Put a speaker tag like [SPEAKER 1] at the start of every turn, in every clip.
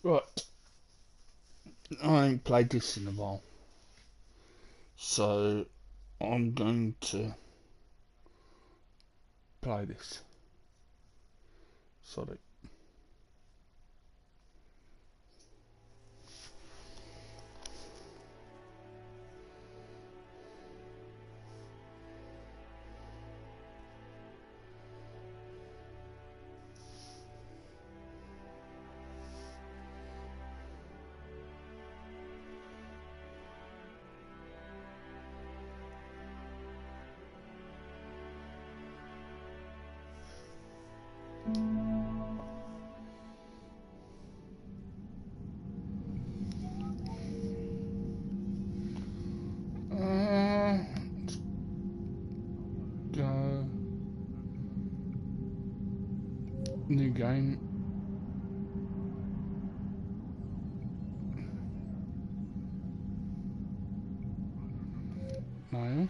[SPEAKER 1] Right, I ain't played this in a while, so I'm going to play this. Sorry. Go. New game. No.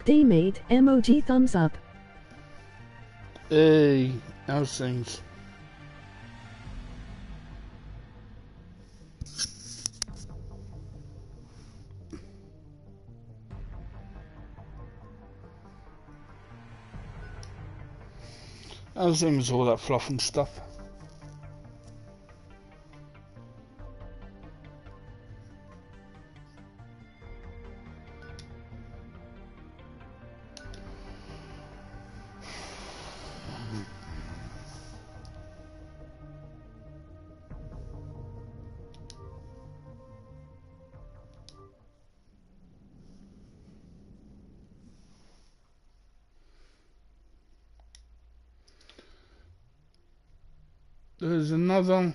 [SPEAKER 2] Teammate emoji thumbs up.
[SPEAKER 1] Hey, how's things? How's things, all that fluff and stuff? There's another.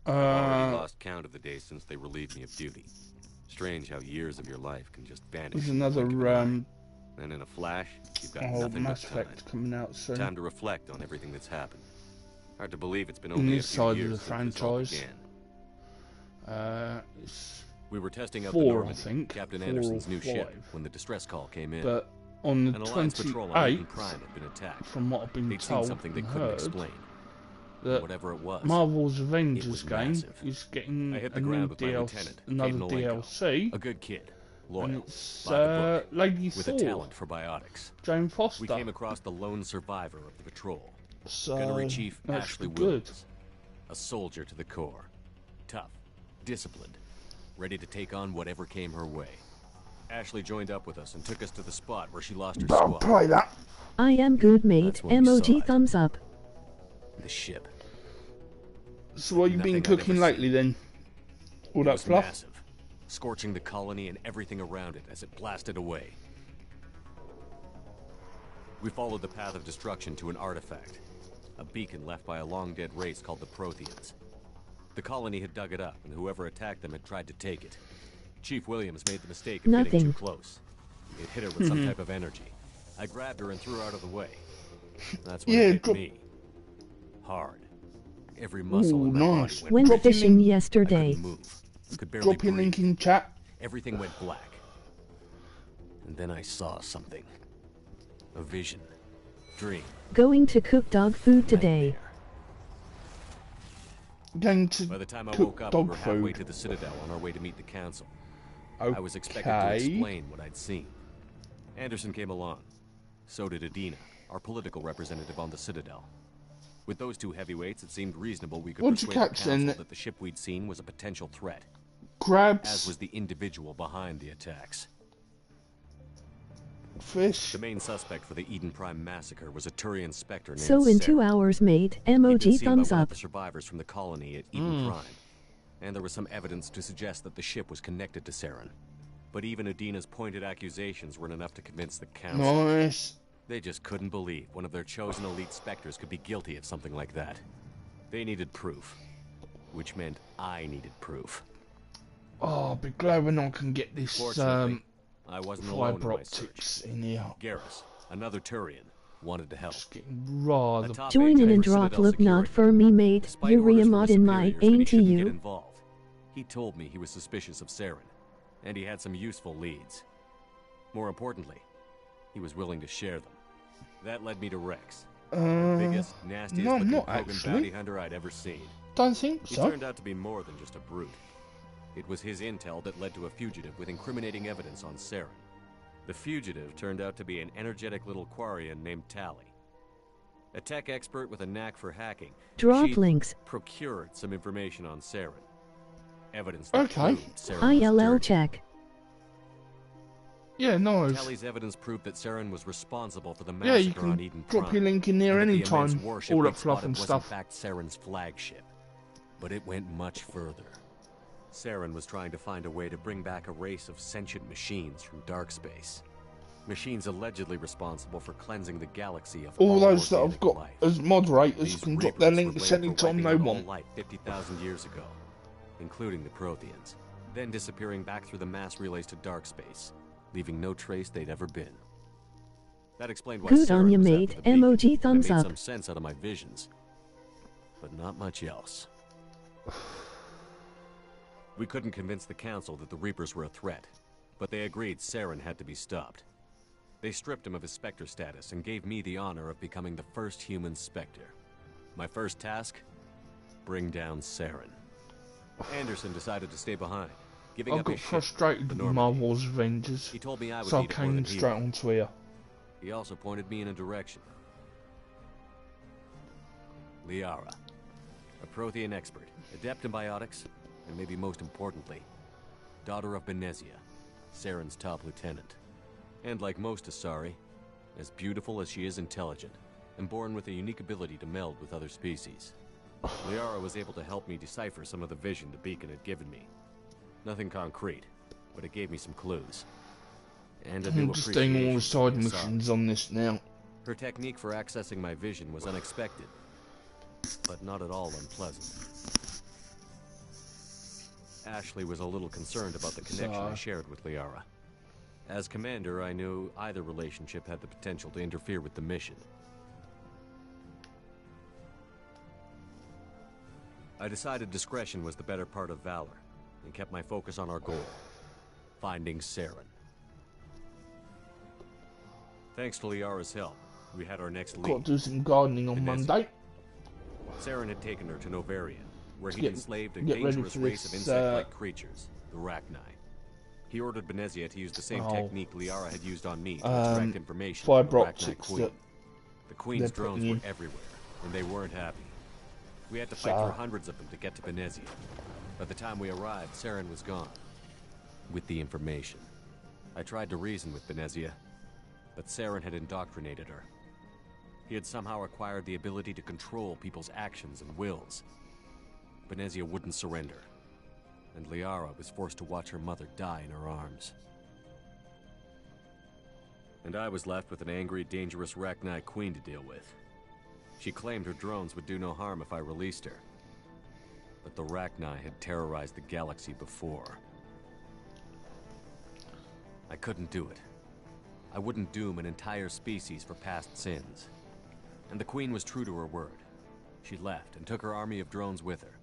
[SPEAKER 3] I've already lost count of the days since they relieved me of duty. Strange how years of your life can just vanish.
[SPEAKER 1] There's
[SPEAKER 3] in the
[SPEAKER 1] another.
[SPEAKER 3] blink of an eye. And in a flash, you've got nothing
[SPEAKER 1] Mass
[SPEAKER 3] but time.
[SPEAKER 1] Effect coming out soon.
[SPEAKER 3] Time to reflect on everything that's happened. Hard to believe it's been
[SPEAKER 1] In
[SPEAKER 3] only a
[SPEAKER 1] this
[SPEAKER 3] few
[SPEAKER 1] side of
[SPEAKER 3] years
[SPEAKER 1] the
[SPEAKER 3] since this all
[SPEAKER 1] franchise.
[SPEAKER 3] began.
[SPEAKER 1] It's
[SPEAKER 3] We were testing out
[SPEAKER 1] 4,
[SPEAKER 3] the
[SPEAKER 1] I
[SPEAKER 3] Normandy,
[SPEAKER 1] think.
[SPEAKER 3] Captain
[SPEAKER 1] 4
[SPEAKER 3] Anderson's
[SPEAKER 1] or
[SPEAKER 3] new
[SPEAKER 1] 5.
[SPEAKER 3] ship, when the distress call came in.
[SPEAKER 1] But on the
[SPEAKER 3] An Alliance patrol on
[SPEAKER 1] 28th,
[SPEAKER 3] Eden Prime had been attacked.
[SPEAKER 1] from what I've been
[SPEAKER 3] They'd seen
[SPEAKER 1] told
[SPEAKER 3] something they
[SPEAKER 1] and
[SPEAKER 3] couldn't
[SPEAKER 1] heard,
[SPEAKER 3] explain.
[SPEAKER 1] that
[SPEAKER 3] Whatever it was,
[SPEAKER 1] Marvel's
[SPEAKER 3] it
[SPEAKER 1] Avengers
[SPEAKER 3] was
[SPEAKER 1] game
[SPEAKER 3] massive.
[SPEAKER 1] is getting
[SPEAKER 3] I hit
[SPEAKER 1] a
[SPEAKER 3] the
[SPEAKER 1] new
[SPEAKER 3] ground with my
[SPEAKER 1] DLC,
[SPEAKER 3] lieutenant,
[SPEAKER 1] another
[SPEAKER 3] Caden Olenko,
[SPEAKER 1] DLC,
[SPEAKER 3] a good kid,
[SPEAKER 1] and
[SPEAKER 3] loyal,
[SPEAKER 1] it's
[SPEAKER 3] by the book,
[SPEAKER 1] Lady
[SPEAKER 3] with
[SPEAKER 1] Thor,
[SPEAKER 3] a talent for biotics.
[SPEAKER 1] Jane Foster.
[SPEAKER 3] We came across the lone survivor of the patrol,
[SPEAKER 1] So
[SPEAKER 3] Gunnery Chief
[SPEAKER 1] that
[SPEAKER 3] Ashley
[SPEAKER 1] should be good.
[SPEAKER 3] Williams, a soldier to the core, tough, disciplined, ready to take on whatever came her way. Ashley joined up with us and took us to the spot where she lost her
[SPEAKER 1] But I'll
[SPEAKER 3] squad.
[SPEAKER 1] play that.
[SPEAKER 2] I am good mate
[SPEAKER 3] That's when we saw
[SPEAKER 2] emoji
[SPEAKER 3] it.
[SPEAKER 2] thumbs up.
[SPEAKER 3] The ship.
[SPEAKER 1] So what you been
[SPEAKER 3] Nothing I'd
[SPEAKER 1] cooking
[SPEAKER 3] ever
[SPEAKER 1] lately
[SPEAKER 3] seen.
[SPEAKER 1] then? All
[SPEAKER 3] It
[SPEAKER 1] that
[SPEAKER 3] was
[SPEAKER 1] fluff?
[SPEAKER 3] massive, scorching the colony and everything around it as it blasted away. We followed the path of destruction to an artifact, a beacon left by a long-dead race called the Protheans. The colony had dug it up, and whoever attacked them had tried to take it. Chief Williams made the mistake of getting too close. It hit her with some type of energy. I grabbed her and threw her out of the way. That's when it hit me. Hard. Every muscle in my body went
[SPEAKER 2] Went fishing yesterday.
[SPEAKER 3] I couldn't move. Could barely
[SPEAKER 1] Drop your
[SPEAKER 3] breathe.
[SPEAKER 1] link in chat.
[SPEAKER 3] Everything went black. And then I saw something. A vision. Dream.
[SPEAKER 2] Going to cook dog food today.
[SPEAKER 1] Going to
[SPEAKER 3] By the time I
[SPEAKER 1] cook
[SPEAKER 3] woke up, we
[SPEAKER 1] dog
[SPEAKER 3] were halfway
[SPEAKER 1] food.
[SPEAKER 3] to the Citadel on our way to meet the Council.
[SPEAKER 1] Okay.
[SPEAKER 3] I was expected to explain what I'd seen. Anderson came along. So did Adina, our political representative on the Citadel. With those two heavyweights, it seemed reasonable we could
[SPEAKER 1] What's
[SPEAKER 3] persuade
[SPEAKER 1] your
[SPEAKER 3] the
[SPEAKER 1] catch,
[SPEAKER 3] Council
[SPEAKER 1] then?
[SPEAKER 3] that the ship we'd seen was a potential threat, as
[SPEAKER 1] Crabs,
[SPEAKER 3] was the individual behind the attacks.
[SPEAKER 1] fish.
[SPEAKER 3] The main suspect for the Eden Prime massacre was a Turian Spectre named
[SPEAKER 2] So in
[SPEAKER 3] Sarah.
[SPEAKER 2] 2 hours, mate.
[SPEAKER 3] He'd been
[SPEAKER 2] Emoji
[SPEAKER 3] seen by
[SPEAKER 2] thumbs
[SPEAKER 3] one of
[SPEAKER 2] up.
[SPEAKER 3] the survivors from the colony at Eden Prime, and there was some evidence to suggest that the ship was connected to Saren. But even Adina's pointed accusations weren't enough to convince the Council.
[SPEAKER 1] Nice.
[SPEAKER 3] They just couldn't believe one of their chosen elite Spectres could be guilty of something like that. They needed proof, which meant I needed proof.
[SPEAKER 1] Oh, I'll be glad when I can get this
[SPEAKER 3] Fortunately, I wasn't alone in
[SPEAKER 1] fibre
[SPEAKER 3] my search.
[SPEAKER 1] optics in here.
[SPEAKER 3] Garrus, another Turian, wanted to help.
[SPEAKER 1] It's getting rather.
[SPEAKER 3] A top
[SPEAKER 2] Join
[SPEAKER 3] aide
[SPEAKER 2] in and
[SPEAKER 3] for
[SPEAKER 2] drop
[SPEAKER 3] Citadel
[SPEAKER 2] look not
[SPEAKER 3] security.
[SPEAKER 2] for me, mate.
[SPEAKER 3] Despite
[SPEAKER 2] You're
[SPEAKER 3] orders
[SPEAKER 2] a
[SPEAKER 3] from
[SPEAKER 2] mod
[SPEAKER 3] his
[SPEAKER 2] in my
[SPEAKER 3] superiors that he
[SPEAKER 2] ain't
[SPEAKER 3] shouldn't get
[SPEAKER 2] you?
[SPEAKER 3] involved, he told me he was suspicious of Saren, and he had some useful leads. More importantly, he was willing to share them. That led me to Rex, the biggest, nastiest
[SPEAKER 1] no,
[SPEAKER 3] looking
[SPEAKER 1] not
[SPEAKER 3] Krogan
[SPEAKER 1] actually.
[SPEAKER 3] bounty hunter I'd ever seen.
[SPEAKER 1] Don't think
[SPEAKER 3] He
[SPEAKER 1] so.
[SPEAKER 3] turned out to be more than just a brute. It was his intel that led to a fugitive with incriminating evidence on Saren. The fugitive turned out to be an energetic little Quarian named Tally. A tech expert with a knack for hacking.
[SPEAKER 2] Drop
[SPEAKER 3] She'd
[SPEAKER 2] links.
[SPEAKER 3] procured some information on Saren. Evidence that
[SPEAKER 1] Okay.
[SPEAKER 3] proved Saren was
[SPEAKER 2] ILL
[SPEAKER 3] dirty.
[SPEAKER 2] check.
[SPEAKER 1] Yeah, nice.
[SPEAKER 3] Tally's evidence proved that Saren was responsible for the
[SPEAKER 1] Yeah, you
[SPEAKER 3] massacre on
[SPEAKER 1] can
[SPEAKER 3] Eden
[SPEAKER 1] drop
[SPEAKER 3] Prime,
[SPEAKER 1] your link in there
[SPEAKER 3] and that the immense
[SPEAKER 1] anytime.
[SPEAKER 3] warship
[SPEAKER 1] All
[SPEAKER 3] we'd
[SPEAKER 1] that fluff
[SPEAKER 3] spotted
[SPEAKER 1] and
[SPEAKER 3] was
[SPEAKER 1] stuff.
[SPEAKER 3] in fact Saren's flagship. But it went much further. Saren was trying to find a way to bring back a race of sentient machines from dark space. Machines allegedly responsible for cleansing the galaxy of
[SPEAKER 1] All those that
[SPEAKER 3] organic
[SPEAKER 1] I've got
[SPEAKER 3] life.
[SPEAKER 1] as moderators
[SPEAKER 3] These
[SPEAKER 1] can drop their
[SPEAKER 3] Reapers
[SPEAKER 1] links
[SPEAKER 3] were blamed for
[SPEAKER 1] anytime
[SPEAKER 3] wiping
[SPEAKER 1] they
[SPEAKER 3] out all
[SPEAKER 1] want.
[SPEAKER 3] life 50,000 years ago, including the Protheans, then disappearing back through the mass relays to dark space, leaving no trace they'd ever been. That explained why
[SPEAKER 2] Good
[SPEAKER 3] Saren
[SPEAKER 2] on ya,
[SPEAKER 3] was after
[SPEAKER 2] mate.
[SPEAKER 3] the beacon,
[SPEAKER 2] Emoji
[SPEAKER 3] and it
[SPEAKER 2] thumbs
[SPEAKER 3] made
[SPEAKER 2] up.
[SPEAKER 3] some sense out of my visions, but not much else. We couldn't convince the Council that the Reapers were a threat, but they agreed Saren had to be stopped. They stripped him of his Spectre status and gave me the honor of becoming the first human Spectre. My first task? Bring down Saren. Anderson decided to stay behind, giving
[SPEAKER 1] I
[SPEAKER 3] up
[SPEAKER 1] got
[SPEAKER 3] his ship,
[SPEAKER 1] frustrated
[SPEAKER 3] the
[SPEAKER 1] with my
[SPEAKER 3] Normandy.
[SPEAKER 1] Wars Avengers,
[SPEAKER 3] He told me I would
[SPEAKER 1] so I
[SPEAKER 3] need it more
[SPEAKER 1] came
[SPEAKER 3] than he
[SPEAKER 1] straight
[SPEAKER 3] would.
[SPEAKER 1] onto here.
[SPEAKER 3] He also pointed me in a direction. Liara, a Prothean expert, adept in biotics, and maybe most importantly, daughter of Benezia, Saren's top lieutenant. And like most Asari, as beautiful as she is intelligent, and born with a unique ability to meld with other species. Liara was able to help me decipher some of the vision the beacon had given me. Nothing concrete, but it gave me some clues. And a new
[SPEAKER 1] I'm just doing all the
[SPEAKER 3] appreciation
[SPEAKER 1] side
[SPEAKER 3] for the Asari.
[SPEAKER 1] missions on this now.
[SPEAKER 3] Her technique for accessing my vision was unexpected, but not at all unpleasant. Ashley was a little concerned about the connection I
[SPEAKER 1] So-
[SPEAKER 3] shared with Liara. As commander, I knew either relationship had the potential to interfere with the mission. I decided discretion was the better part of valor, and kept my focus on our goal, finding Saren. Thanks to Liara's help, we had our next lead.
[SPEAKER 1] Got to do some gardening on
[SPEAKER 3] Benezia.
[SPEAKER 1] Monday.
[SPEAKER 3] Saren had taken her to Novarian, where he
[SPEAKER 1] Get-
[SPEAKER 3] enslaved a
[SPEAKER 1] get ready
[SPEAKER 3] dangerous
[SPEAKER 1] for
[SPEAKER 3] race of
[SPEAKER 1] this,
[SPEAKER 3] insect-like creatures, the Rachni. He ordered Benezia to use the same
[SPEAKER 1] Oh.
[SPEAKER 3] technique Liara had used on me to extract information from
[SPEAKER 1] Fibre
[SPEAKER 3] the Rachni
[SPEAKER 1] optics
[SPEAKER 3] Queen.
[SPEAKER 1] that
[SPEAKER 3] The Queen's
[SPEAKER 1] they're
[SPEAKER 3] drones
[SPEAKER 1] putting
[SPEAKER 3] were
[SPEAKER 1] in.
[SPEAKER 3] everywhere, and they weren't happy. We had to fight
[SPEAKER 1] So-
[SPEAKER 3] through hundreds of them to get to Benezia. By the time we arrived, Saren was gone. With the information. I tried to reason with Benezia, but Saren had indoctrinated her. He had somehow acquired the ability to control people's actions and wills. Benezia wouldn't surrender, and Liara was forced to watch her mother die in her arms. And I was left with an angry, dangerous Rachni Queen to deal with. She claimed her drones would do no harm if I released her. But the Rachni had terrorized the galaxy before. I couldn't do it. I wouldn't doom an entire species for past sins. And the Queen was true to her word. She left and took her army of drones with her.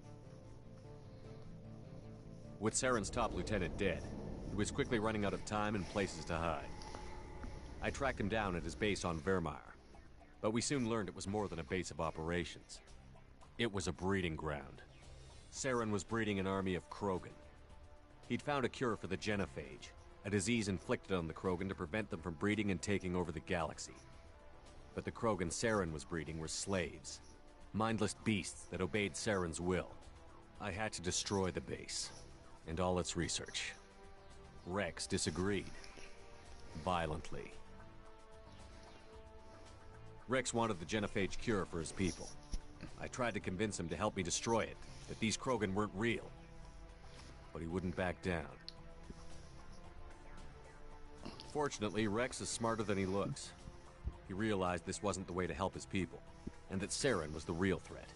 [SPEAKER 3] With Saren's top lieutenant dead, he was quickly running out of time and places to hide. I tracked him down at his base on Vermeer, but we soon learned it was more than a base of operations. It was a breeding ground. Saren was breeding an army of Krogan. He'd found a cure for the genophage, a disease inflicted on the Krogan to prevent them from breeding and taking over the galaxy. But the Krogan Saren was breeding were slaves, mindless beasts that obeyed Saren's will. I had to destroy the base, and all its research. Rex disagreed. Violently. Rex wanted the genophage cure for his people. I tried to convince him to help me destroy it, that these Krogan weren't real. But he wouldn't back down. Fortunately, Rex is smarter than he looks. He realized this wasn't the way to help his people, and that Saren was the real threat.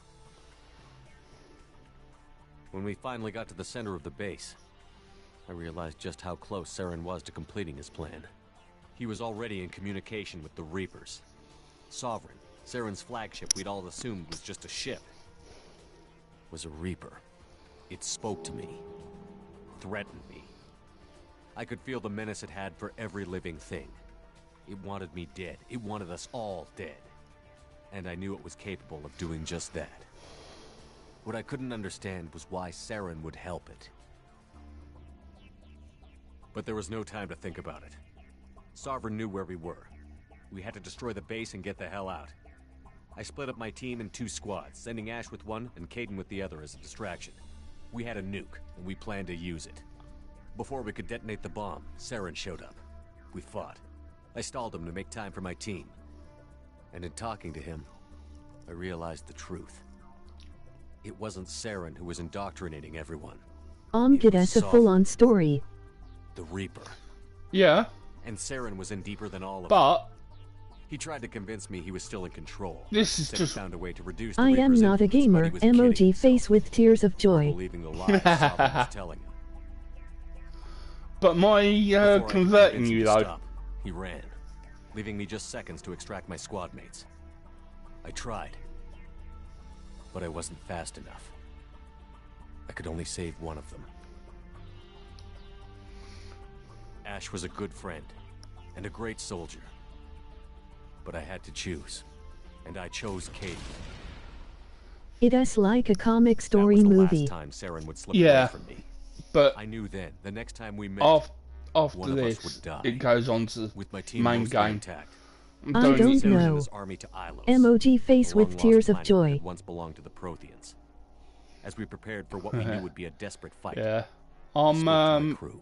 [SPEAKER 3] When we finally got to the center of the base, I realized just how close Saren was to completing his plan. He was already in communication with the Reapers. Sovereign, Saren's flagship we'd all assumed was just a ship, was a Reaper. It spoke to me, threatened me. I could feel the menace it had for every living thing. It wanted me dead. It wanted us all dead. And I knew it was capable of doing just that. What I couldn't understand was why Saren would help it. But there was no time to think about it. Sovereign knew where we were. We had to destroy the base and get the hell out. I split up my team in 2 squads, sending Ash with one and Kaidan with the other as a distraction. We had a nuke, and we planned to use it. Before we could detonate the bomb, Saren showed up. We fought. I stalled him to make time for my team. And in talking to him, I realized the truth. It wasn't Saren who was indoctrinating everyone.
[SPEAKER 2] Get us a full-on story.
[SPEAKER 3] The Reaper.
[SPEAKER 1] Yeah,
[SPEAKER 3] And Saren was in deeper than all of them.
[SPEAKER 1] but
[SPEAKER 3] He tried to convince me he was still in control.
[SPEAKER 1] this is
[SPEAKER 3] Said
[SPEAKER 1] just...
[SPEAKER 3] he found a way to reduce the
[SPEAKER 2] I am
[SPEAKER 3] Reaper's
[SPEAKER 2] not a
[SPEAKER 3] influence, but
[SPEAKER 2] gamer.
[SPEAKER 3] he was kidding
[SPEAKER 2] Emoji
[SPEAKER 3] himself,
[SPEAKER 2] face with tears of joy.
[SPEAKER 3] believing the lies Sovereign was telling him.
[SPEAKER 1] But my
[SPEAKER 3] Before I could
[SPEAKER 1] converting
[SPEAKER 3] convince him
[SPEAKER 1] you
[SPEAKER 3] to
[SPEAKER 1] though.
[SPEAKER 3] stop, he ran, leaving me just seconds to extract my squad mates. I tried, but I wasn't fast enough. I could only save one of them. Ash was a good friend and a great soldier, but I had to choose, and I chose Kaidan.
[SPEAKER 2] It is like a comic
[SPEAKER 3] That
[SPEAKER 2] story
[SPEAKER 3] was the
[SPEAKER 2] movie.
[SPEAKER 3] last time Saren would slip
[SPEAKER 1] Yeah.
[SPEAKER 3] away from me.
[SPEAKER 1] But
[SPEAKER 3] I knew then, the next time we met,
[SPEAKER 1] after
[SPEAKER 3] one of us
[SPEAKER 1] this,
[SPEAKER 3] would die.
[SPEAKER 1] it goes on to
[SPEAKER 3] with my team
[SPEAKER 1] main
[SPEAKER 3] mostly
[SPEAKER 1] game.
[SPEAKER 3] intact,
[SPEAKER 1] I'm
[SPEAKER 2] I
[SPEAKER 1] doing
[SPEAKER 2] don't
[SPEAKER 1] it.
[SPEAKER 3] Saren and
[SPEAKER 2] know.
[SPEAKER 3] his army to Ilos,
[SPEAKER 2] Emoji face
[SPEAKER 3] a
[SPEAKER 2] with
[SPEAKER 3] long-lost
[SPEAKER 2] tears of
[SPEAKER 3] planet
[SPEAKER 2] joy.
[SPEAKER 3] that once belonged to the Protheans. As we prepared for what we knew would be a desperate fight,
[SPEAKER 1] Yeah,
[SPEAKER 3] I spoke to my
[SPEAKER 1] I'm
[SPEAKER 3] crew.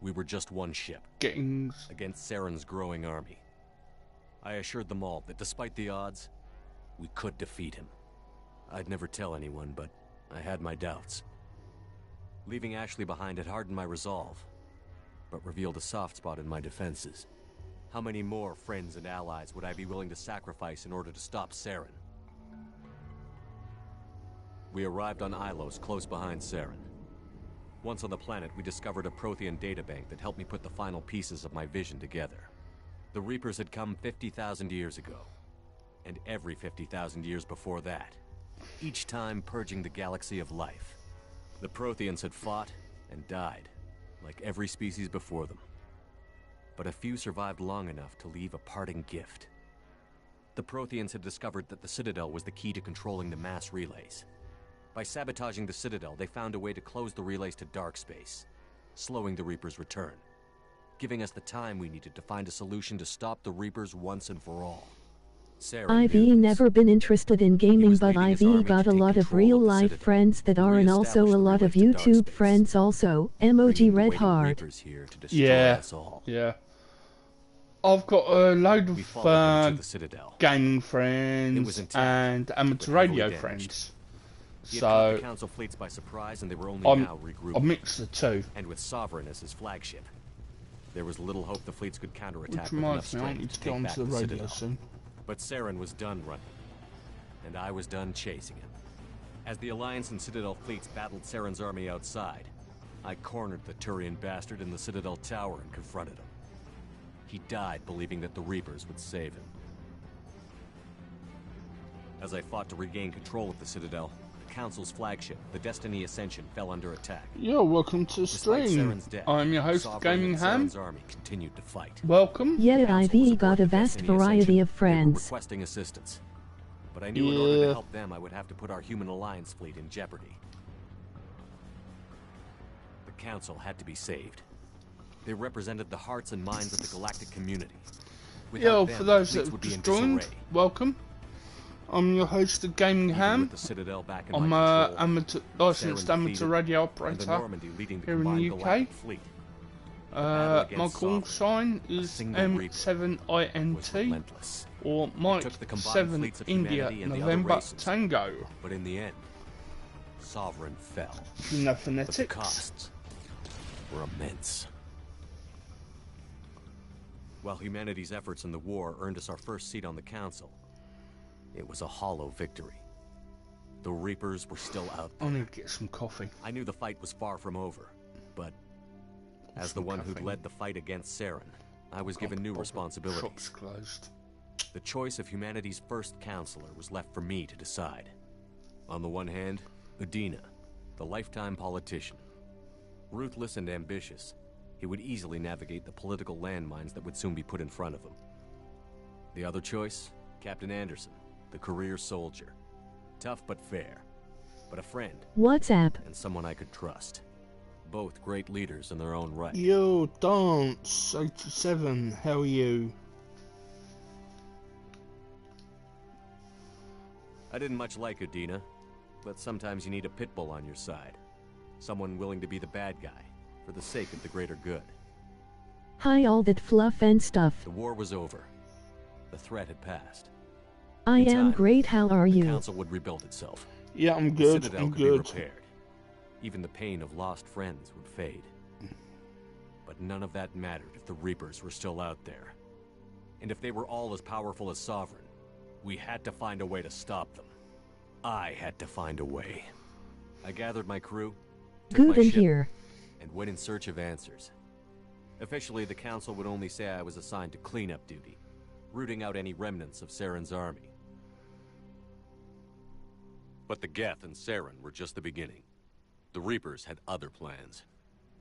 [SPEAKER 3] We were just one ship
[SPEAKER 1] getting...
[SPEAKER 3] against Saren's growing army. I assured them all that despite the odds, we could defeat him. I'd never tell anyone, but I had my doubts. Leaving Ashley behind had hardened my resolve, but revealed a soft spot in my defenses. How many more friends and allies would I be willing to sacrifice in order to stop Saren? We arrived on Ilos, close behind Saren. Once on the planet, we discovered a Prothean databank that helped me put the final pieces of my vision together. The Reapers had come 50,000 years ago, and every 50,000 years before that, each time purging the galaxy of life. The Protheans had fought and died, like every species before them. But a few survived long enough to leave a parting gift. The Protheans had discovered that the Citadel was the key to controlling the mass relays. By sabotaging the Citadel, they found a way to close the relays to dark space, slowing the Reapers' return, giving us the time we needed to find a solution to stop the Reapers once and for all. Saren
[SPEAKER 2] I've
[SPEAKER 3] knew this.
[SPEAKER 2] never been interested in gaming,
[SPEAKER 3] was
[SPEAKER 2] but
[SPEAKER 3] leading his
[SPEAKER 2] I've
[SPEAKER 3] army
[SPEAKER 2] got
[SPEAKER 3] to
[SPEAKER 2] a
[SPEAKER 3] take
[SPEAKER 2] lot of
[SPEAKER 3] control of the
[SPEAKER 2] real-life
[SPEAKER 3] Citadel,
[SPEAKER 2] friends that are, and also a
[SPEAKER 3] re-establish the
[SPEAKER 2] lot of
[SPEAKER 3] relay to dark
[SPEAKER 2] YouTube
[SPEAKER 3] space,
[SPEAKER 2] friends also.
[SPEAKER 3] bringing
[SPEAKER 2] Emoji
[SPEAKER 3] the
[SPEAKER 2] red
[SPEAKER 3] waiting
[SPEAKER 2] heart.
[SPEAKER 3] Reapers here to destroy
[SPEAKER 1] Yeah,
[SPEAKER 3] us all.
[SPEAKER 1] yeah. I've got a load
[SPEAKER 3] We
[SPEAKER 1] of
[SPEAKER 3] followed them to the Citadel.
[SPEAKER 1] gaming
[SPEAKER 3] It
[SPEAKER 1] friends
[SPEAKER 3] was intact,
[SPEAKER 1] and amateur
[SPEAKER 3] but heavily
[SPEAKER 1] radio
[SPEAKER 3] damaged.
[SPEAKER 1] friends.
[SPEAKER 3] He had caught the
[SPEAKER 1] So
[SPEAKER 3] Council fleets by surprise, and they were only now
[SPEAKER 1] I
[SPEAKER 3] regrouping.
[SPEAKER 1] mixed the two.
[SPEAKER 3] And with Sovereign as his flagship, there was little hope the fleets could counterattack
[SPEAKER 1] Which
[SPEAKER 3] with enough
[SPEAKER 1] reminds me, I
[SPEAKER 3] strength
[SPEAKER 1] need
[SPEAKER 3] to
[SPEAKER 1] to get
[SPEAKER 3] take back
[SPEAKER 1] onto the
[SPEAKER 3] the
[SPEAKER 1] radio
[SPEAKER 3] Citadel.
[SPEAKER 1] soon.
[SPEAKER 3] But Saren was done running. and I was done chasing him. As the Alliance and Citadel fleets battled Saren's army outside, I cornered the Turian bastard in the Citadel tower and confronted him. He died believing that the Reapers would save him. As I fought to regain control of the Citadel, the Council's flagship, the Destiny Ascension, fell under attack.
[SPEAKER 1] Yo, welcome to the
[SPEAKER 3] Despite
[SPEAKER 1] stream.
[SPEAKER 3] Saren's death,
[SPEAKER 1] I'm your host,
[SPEAKER 3] Sovereign
[SPEAKER 1] Gaming
[SPEAKER 3] and
[SPEAKER 1] Ham.
[SPEAKER 3] Saren's army continued to fight.
[SPEAKER 1] Welcome.
[SPEAKER 2] Yet
[SPEAKER 3] Council was
[SPEAKER 2] I've got a
[SPEAKER 3] aboard the
[SPEAKER 2] vast
[SPEAKER 3] Destiny
[SPEAKER 2] variety
[SPEAKER 3] Ascension.
[SPEAKER 2] of
[SPEAKER 3] They were
[SPEAKER 2] friends.
[SPEAKER 3] requesting assistance. But I knew in order to
[SPEAKER 1] Yeah.
[SPEAKER 3] help them, I would have to put our human alliance fleet in jeopardy. The Council had to be saved. They represented the hearts and minds of the galactic community. Without
[SPEAKER 1] Yo,
[SPEAKER 3] them,
[SPEAKER 1] for those
[SPEAKER 3] the
[SPEAKER 1] that
[SPEAKER 3] fleets would be in
[SPEAKER 1] have just joined,
[SPEAKER 3] disarray.
[SPEAKER 1] welcome. I'm your host, the Gaming
[SPEAKER 3] Even
[SPEAKER 1] Ham.
[SPEAKER 3] with the Citadel back in
[SPEAKER 1] I'm
[SPEAKER 3] my
[SPEAKER 1] a
[SPEAKER 3] control,
[SPEAKER 1] amateur, licensed
[SPEAKER 3] Saren
[SPEAKER 1] amateur
[SPEAKER 3] defeated,
[SPEAKER 1] radio
[SPEAKER 3] and the
[SPEAKER 1] operator.
[SPEAKER 3] Normandy leading the
[SPEAKER 1] here in the
[SPEAKER 3] combined
[SPEAKER 1] UK.
[SPEAKER 3] galactic fleet.
[SPEAKER 1] My
[SPEAKER 3] against
[SPEAKER 1] call
[SPEAKER 3] Sovereign,
[SPEAKER 1] sign
[SPEAKER 3] a
[SPEAKER 1] is
[SPEAKER 3] single Reaper, was
[SPEAKER 1] M7INT
[SPEAKER 3] relentless.
[SPEAKER 1] or Mike
[SPEAKER 3] took the combined
[SPEAKER 1] 7
[SPEAKER 3] fleets of
[SPEAKER 1] India
[SPEAKER 3] humanity and the other
[SPEAKER 1] November
[SPEAKER 3] races.
[SPEAKER 1] Tango.
[SPEAKER 3] But in the end, Sovereign fell.
[SPEAKER 1] You know
[SPEAKER 3] But the
[SPEAKER 1] phonetics.
[SPEAKER 3] costs were immense. While humanity's efforts in the war earned us our first seat on the Council, it was a hollow victory. The Reapers were still out
[SPEAKER 1] I
[SPEAKER 3] there.
[SPEAKER 1] need to get some coffee.
[SPEAKER 3] I knew the fight was far from over, but as the
[SPEAKER 1] Some
[SPEAKER 3] one who'd
[SPEAKER 1] caffeine.
[SPEAKER 3] led the fight against Saren, I was given new
[SPEAKER 1] Shop's
[SPEAKER 3] responsibilities.
[SPEAKER 1] closed.
[SPEAKER 3] The choice of humanity's first counselor was left for me to decide. On the one hand, Udina, the lifetime politician. Ruthless and ambitious, he would easily navigate the political landmines that would soon be put in front of him. The other choice, Captain Anderson, the career soldier. Tough but fair, but a friend
[SPEAKER 2] WhatsApp.
[SPEAKER 3] and someone I could trust. Both great leaders in their own right.
[SPEAKER 1] Yo, Dance 87, how are you?
[SPEAKER 3] I didn't much like Udina, but sometimes you need a pit bull on your side. Someone willing to be the bad guy, for the sake of the greater good.
[SPEAKER 2] Hi all that fluff and stuff.
[SPEAKER 3] The war was over. The threat had passed.
[SPEAKER 2] I
[SPEAKER 3] In
[SPEAKER 2] am
[SPEAKER 3] time,
[SPEAKER 2] great, how are
[SPEAKER 3] The
[SPEAKER 2] you?
[SPEAKER 3] Council would rebuild itself.
[SPEAKER 1] Yeah, I'm
[SPEAKER 3] The
[SPEAKER 1] good,
[SPEAKER 3] Citadel
[SPEAKER 1] I'm
[SPEAKER 3] could be
[SPEAKER 1] good.
[SPEAKER 3] repaired. Even the pain of lost friends would fade. But none of that mattered if the Reapers were still out there. And if they were all as powerful as Sovereign, we had to find a way to stop them. I had to find a way. I gathered my crew, took
[SPEAKER 2] Good
[SPEAKER 3] my
[SPEAKER 2] in
[SPEAKER 3] ship,
[SPEAKER 2] here.
[SPEAKER 3] and went in search of answers. Officially, the Council would only say I was assigned to cleanup duty, rooting out any remnants of Saren's army. But the Geth and Saren were just the beginning. The Reapers had other plans.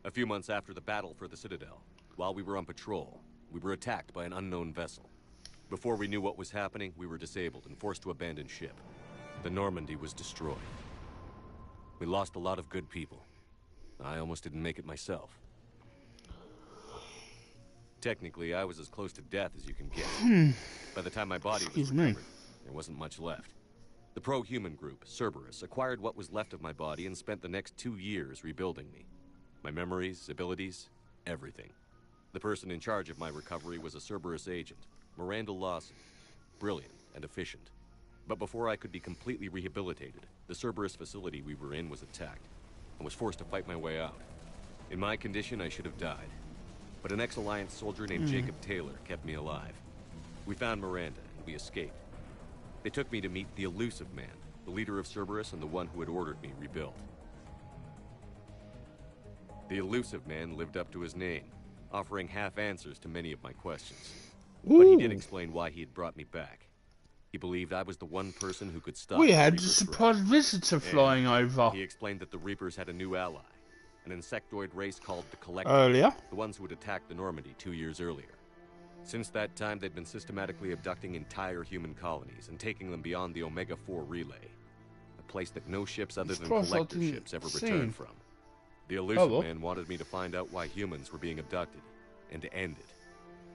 [SPEAKER 3] A few months after the battle for the Citadel, while we were on patrol, we were attacked by an unknown vessel. Before we knew what was happening, we were disabled and forced to abandon ship. The Normandy was destroyed. We lost a lot of good people. I almost didn't make it myself. Technically, I was as close to death as you can get. By the time my body was
[SPEAKER 1] Excuse me.
[SPEAKER 3] recovered, there wasn't much left. The pro-human group, Cerberus, acquired what was left of my body and spent the next 2 years rebuilding me. My memories, abilities, everything. The person in charge of my recovery was a Cerberus agent, Miranda Lawson. Brilliant and efficient. But before I could be completely rehabilitated, the Cerberus facility we were in was attacked. I was forced to fight my way out. In my condition, I should have died. But an ex-Alliance soldier named Jacob Taylor kept me alive. We found Miranda, and we escaped. They took me to meet the Elusive Man, the leader of Cerberus and the one who had ordered me rebuilt. The Elusive Man lived up to his name, offering half answers to many of my questions. But he did explain why he had brought me back. He believed I was the one person who could stop
[SPEAKER 1] We
[SPEAKER 3] the
[SPEAKER 1] had a
[SPEAKER 3] Reaper threat.
[SPEAKER 1] surprise visitor flying over
[SPEAKER 3] He explained that the Reapers had a new ally, an insectoid race called the Collectors,
[SPEAKER 1] earlier.
[SPEAKER 3] the ones who had attacked the Normandy 2 years earlier. Since that time, they'd been systematically abducting entire human colonies and taking them beyond the Omega-4 relay, a place that no ships other than
[SPEAKER 1] Surprised I
[SPEAKER 3] Collector
[SPEAKER 1] didn't
[SPEAKER 3] ships ever
[SPEAKER 1] see.
[SPEAKER 3] returned from. The Elusive
[SPEAKER 1] well.
[SPEAKER 3] Man wanted me to find out why humans were being abducted, and to end it.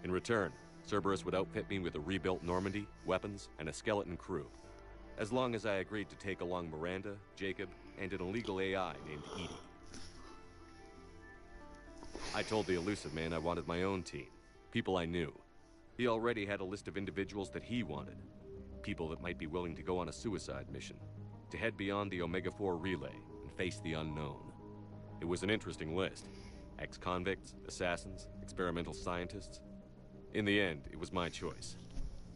[SPEAKER 3] In return, Cerberus would outfit me with a rebuilt Normandy, weapons, and a skeleton crew. As long as I agreed to take along Miranda, Jacob, and an illegal AI named Edie. I told the Elusive Man I wanted my own team, people I knew. He already had a list of individuals that he wanted, people that might be willing to go on a suicide mission, to head beyond the Omega-4 relay and face the unknown. It was an interesting list. Ex-convicts, assassins, experimental scientists. In the end, it was my choice.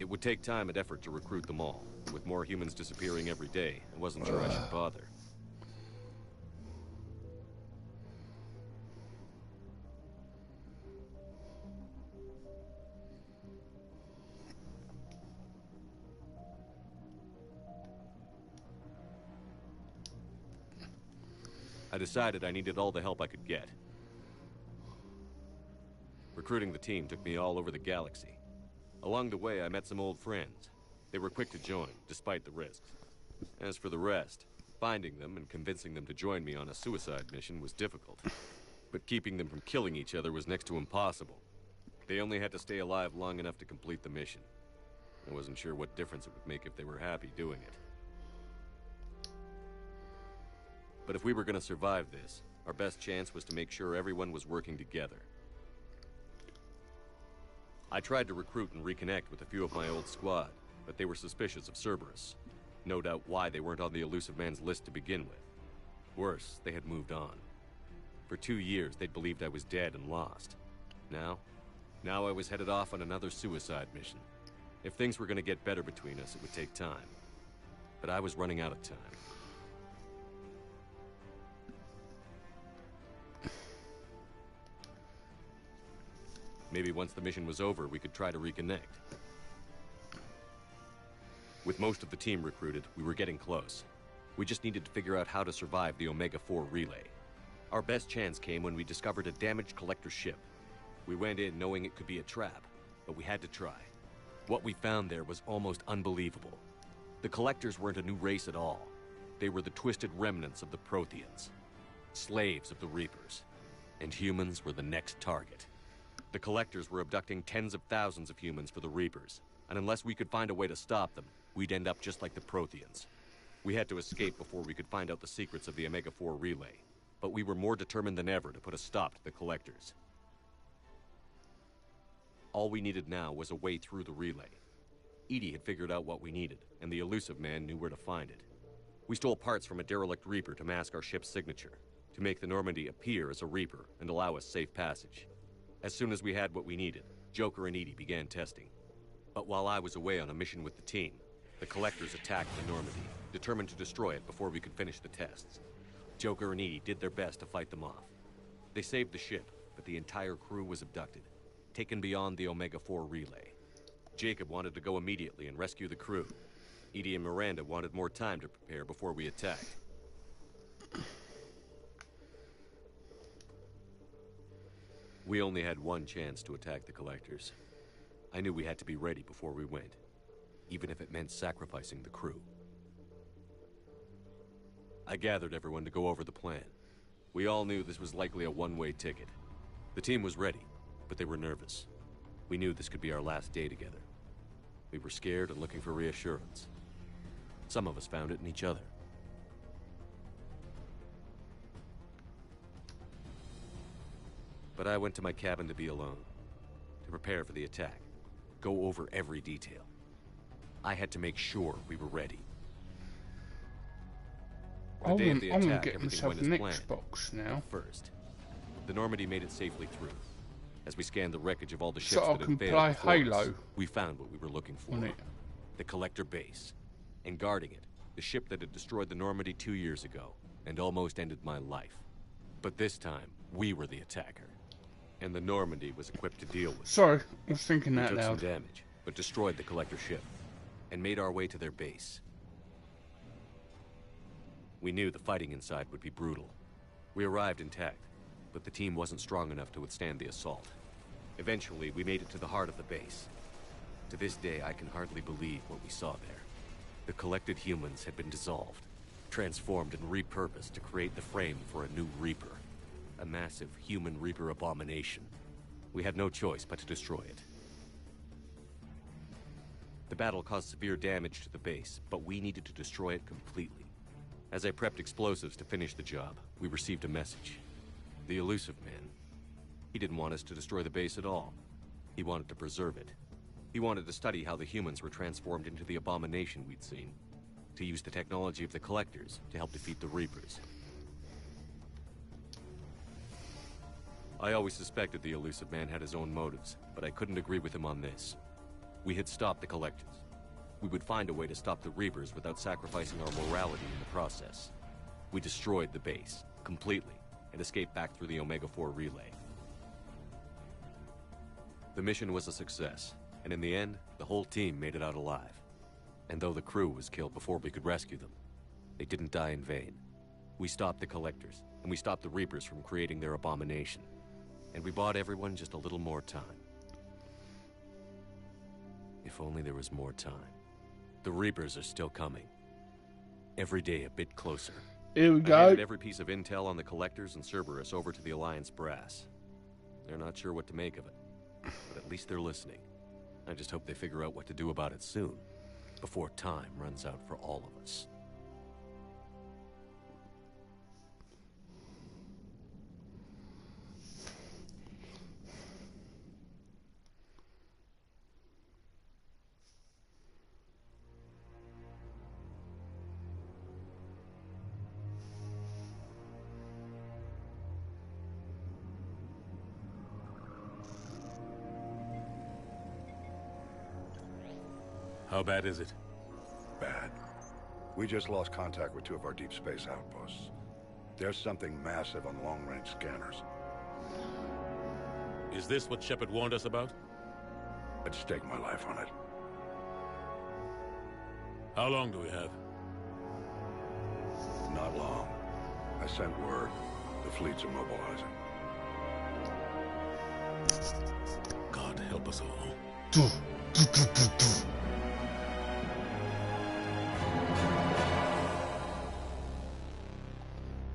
[SPEAKER 3] It would take time and effort to recruit them all. With more humans disappearing every day, I wasn't sure I should bother. I decided I needed all the help I could get. Recruiting the team took me all over the galaxy. Along the way, I met some old friends. They were quick to join, despite the risks. As for the rest, finding them and convincing them to join me on a suicide mission was difficult. But keeping them from killing each other was next to impossible. They only had to stay alive long enough to complete the mission. I wasn't sure what difference it would make if they were happy doing it. But if we were going to survive this, our best chance was to make sure everyone was working together. I tried to recruit and reconnect with a few of my old squad, but they were suspicious of Cerberus. No doubt why they weren't on the Illusive Man's list to begin with. Worse, they had moved on. For 2 years, they'd believed I was dead and lost. Now I was headed off on another suicide mission. If things were going to get better between us, it would take time. But I was running out of time. Maybe once the mission was over, we could try to reconnect. With most of the team recruited, we were getting close. We just needed to figure out how to survive the Omega-4 relay. Our best chance came when we discovered a damaged collector ship. We went in knowing it could be a trap, but we had to try. What we found there was almost unbelievable. The collectors weren't a new race at all. They were the twisted remnants of the Protheans, slaves of the Reapers, and humans were the next target. The collectors were abducting tens of thousands of humans for the Reapers, and unless we could find a way to stop them, we'd end up just like the Protheans. We had to escape before we could find out the secrets of the Omega-4 relay, but we were more determined than ever to put a stop to the collectors. All we needed now was a way through the relay. EDI had figured out what we needed, and the Illusive Man knew where to find it. We stole parts from a derelict Reaper to mask our ship's signature, to make the Normandy appear as a Reaper and allow us safe passage. As soon as we had what we needed, Joker and EDI began testing. But while I was away on a mission with the team, the collectors attacked the Normandy, determined to destroy it before we could finish the tests. Joker and EDI did their best to fight them off. They saved the ship, but the entire crew was abducted, taken beyond the Omega-4 relay. Jacob wanted to go immediately and rescue the crew. EDI and Miranda wanted more time to prepare before we attacked. We only had one chance to attack the collectors. I knew we had to be ready before we went, even if it meant sacrificing the crew. I gathered everyone to go over the plan. We all knew this was likely a one-way ticket. The team was ready, but they were nervous. We knew this could be our last day together. We were scared and looking for reassurance. Some of us found it in each other. But I went to my cabin to be alone, to prepare for the attack, go over every detail. I had to make sure we were ready. The day of the
[SPEAKER 1] I'm gonna
[SPEAKER 3] attack,
[SPEAKER 1] get
[SPEAKER 3] everything
[SPEAKER 1] myself
[SPEAKER 3] went
[SPEAKER 1] an
[SPEAKER 3] as planned.
[SPEAKER 1] Xbox now,
[SPEAKER 3] First, the Normandy made it safely through. As we scanned the wreckage of all the ships
[SPEAKER 1] so I
[SPEAKER 3] that
[SPEAKER 1] can
[SPEAKER 3] had failed
[SPEAKER 1] play
[SPEAKER 3] before us,
[SPEAKER 1] Halo
[SPEAKER 3] we found what we were looking for.
[SPEAKER 1] on it.
[SPEAKER 3] The Collector base. And guarding it, the ship that had destroyed the Normandy 2 years ago, and almost ended my life. But this time, we were the attacker. And the Normandy was equipped to deal with it.
[SPEAKER 1] Sorry, I was thinking
[SPEAKER 3] We
[SPEAKER 1] that
[SPEAKER 3] took some
[SPEAKER 1] loud.
[SPEAKER 3] damage, but destroyed the Collector ship, and made our way to their base. We knew the fighting inside would be brutal. We arrived intact, but the team wasn't strong enough to withstand the assault. Eventually, we made it to the heart of the base. To this day, I can hardly believe what we saw there. The collected humans had been dissolved, transformed and repurposed to create the frame for a new Reaper. A massive human Reaper abomination. We had no choice but to destroy it. The battle caused severe damage to the base, but we needed to destroy it completely. As I prepped explosives to finish the job, we received a message. The Illusive Man. He didn't want us to destroy the base at all. He wanted to preserve it. He wanted to study how the humans were transformed into the abomination we'd seen. To use the technology of the Collectors to help defeat the Reapers. I always suspected the Illusive Man had his own motives, but I couldn't agree with him on this. We had stopped the Collectors. We would find a way to stop the Reapers without sacrificing our morality in the process. We destroyed the base, completely, and escaped back through the Omega-4 relay. The mission was a success, and in the end, the whole team made it out alive. And though the crew was killed before we could rescue them, they didn't die in vain. We stopped the Collectors, and we stopped the Reapers from creating their abomination. And we bought everyone just a little more time. If only there was more time. The Reapers are still coming. Every day a bit closer.
[SPEAKER 1] Here we
[SPEAKER 3] I
[SPEAKER 1] go.
[SPEAKER 3] handed every piece of intel on the Collectors and Cerberus over to the Alliance brass. They're not sure what to make of it, but at least they're listening. I just hope they figure out what to do about it soon, before time runs out for all of us.
[SPEAKER 4] How bad is it?
[SPEAKER 5] Bad. We just lost contact with 2 of our deep space outposts. There's something massive on long-range scanners.
[SPEAKER 4] Is this what Shepard warned us about?
[SPEAKER 5] I'd stake my life on it.
[SPEAKER 4] How long do we have?
[SPEAKER 5] Not long. I sent word. The fleets are mobilizing.
[SPEAKER 4] God help us all.